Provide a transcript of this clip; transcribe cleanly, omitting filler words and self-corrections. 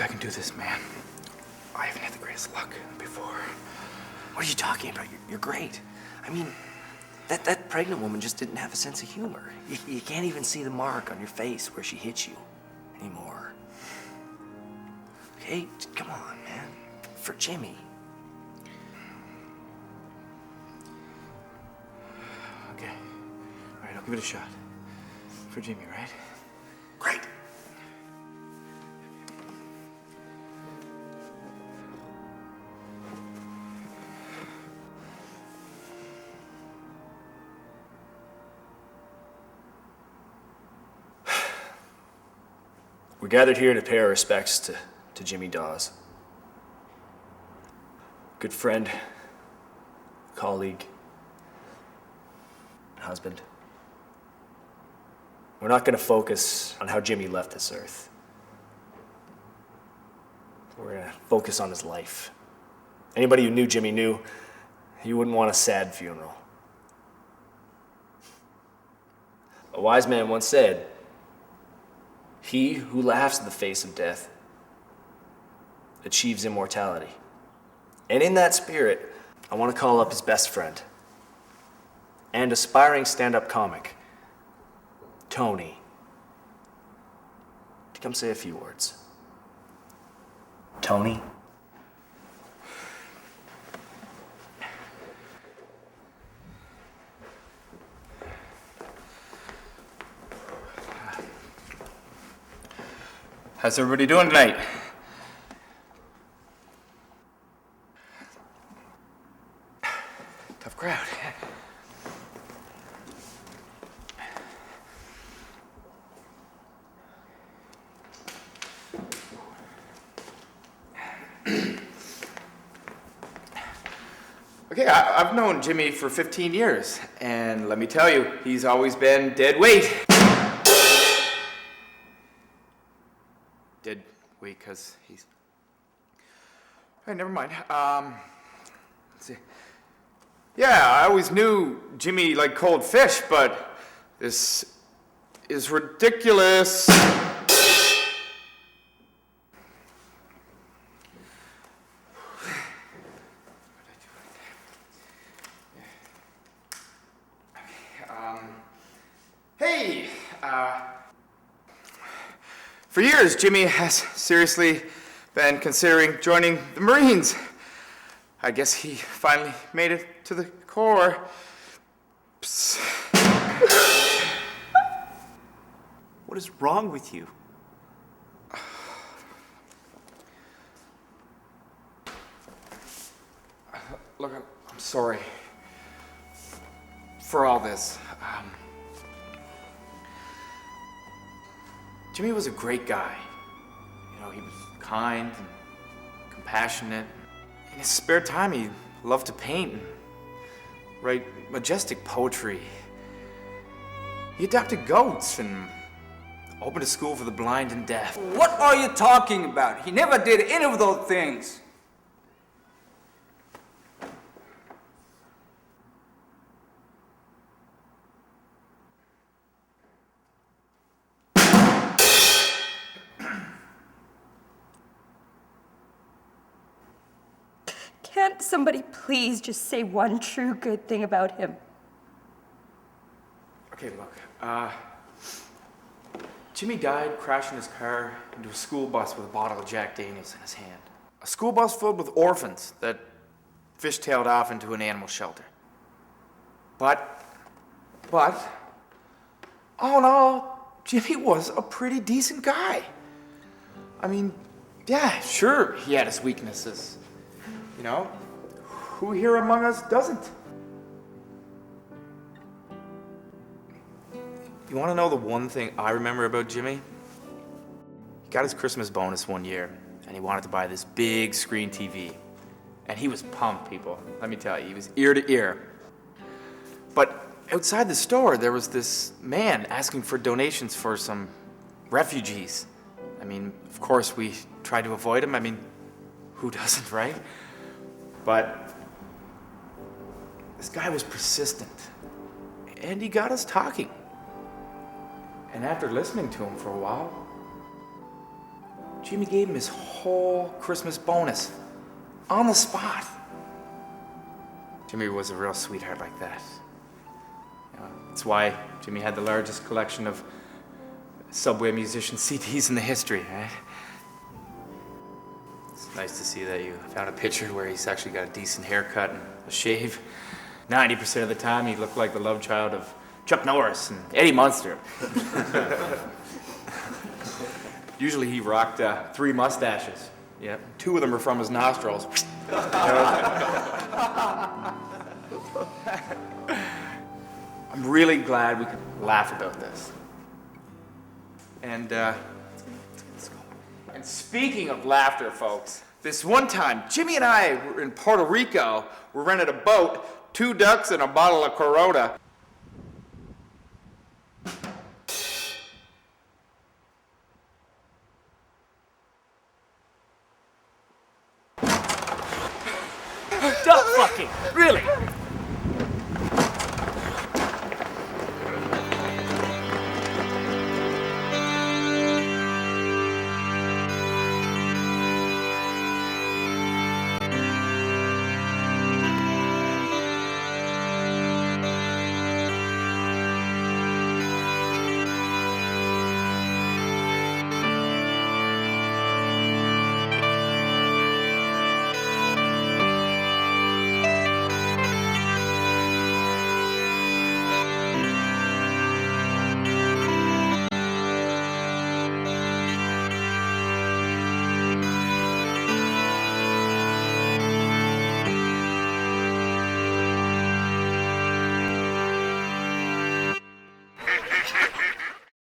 think I can do this, man. I haven't had the greatest luck before. What are you talking about? You're great. I mean, that pregnant woman just didn't have a sense of humor. You can't even see the mark on your face where she hit you anymore. Okay, come on, man. For Jimmy. Okay. All right, I'll give it a shot. For Jimmy, right? Great. We're gathered here to pay our respects to Jimmy Dawes. Good friend, colleague, husband. We're not going to focus on how Jimmy left this earth. We're going to focus on his life. Anybody who knew Jimmy knew he wouldn't want a sad funeral. A wise man once said, "He who laughs at the face of death achieves immortality." And in that spirit, I want to call up his best friend and aspiring stand-up comic, Tony, to come say a few words. Tony? How's everybody doing tonight? Tough crowd. Okay, I've known Jimmy for 15 years, and let me tell you, he's always been dead weight. Dead weight, because he's... All right, never mind. Let's see. Yeah, I always knew Jimmy liked cold fish, but this is ridiculous. Hey, for years, Jimmy has seriously been considering joining the Marines. I guess he finally made it to the Corps. What is wrong with you? Look, I'm sorry for all this. Jimmy was a great guy. You know, he was kind and compassionate. In his spare time, he loved to paint and write majestic poetry. He adopted goats and opened a school for the blind and deaf. What are you talking about? He never did any of those things. Can't somebody please just say one true good thing about him? Okay, look, Jimmy died crashing his car into a school bus with a bottle of Jack Daniels in his hand. A school bus filled with orphans that fishtailed off into an animal shelter. But, all in all, Jimmy was a pretty decent guy. I mean, yeah, sure, he had his weaknesses. You know, who here among us doesn't? You want to know the one thing I remember about Jimmy? He got his Christmas bonus one year, and he wanted to buy this big screen TV. And he was pumped, people. Let me tell you, he was ear to ear. But outside the store, there was this man asking for donations for some refugees. I mean, of course, we tried to avoid him. I mean, who doesn't, right? But this guy was persistent, and he got us talking. And after listening to him for a while, Jimmy gave him his whole Christmas bonus on the spot. Jimmy was a real sweetheart like that. That's why Jimmy had the largest collection of Subway musician CDs in the history, right? It's nice to see that you found a picture where he's actually got a decent haircut and a shave. 90% of the time, he looked like the love child of Chuck Norris and Eddie Munster. Usually he rocked 3 mustaches. Yeah, 2 of them are from his nostrils. I'm really glad we could laugh about this. And speaking of laughter, folks, this one time, Jimmy and I were in Puerto Rico. We rented a boat, 2 ducks and a bottle of Corona. Duck fucking! Really?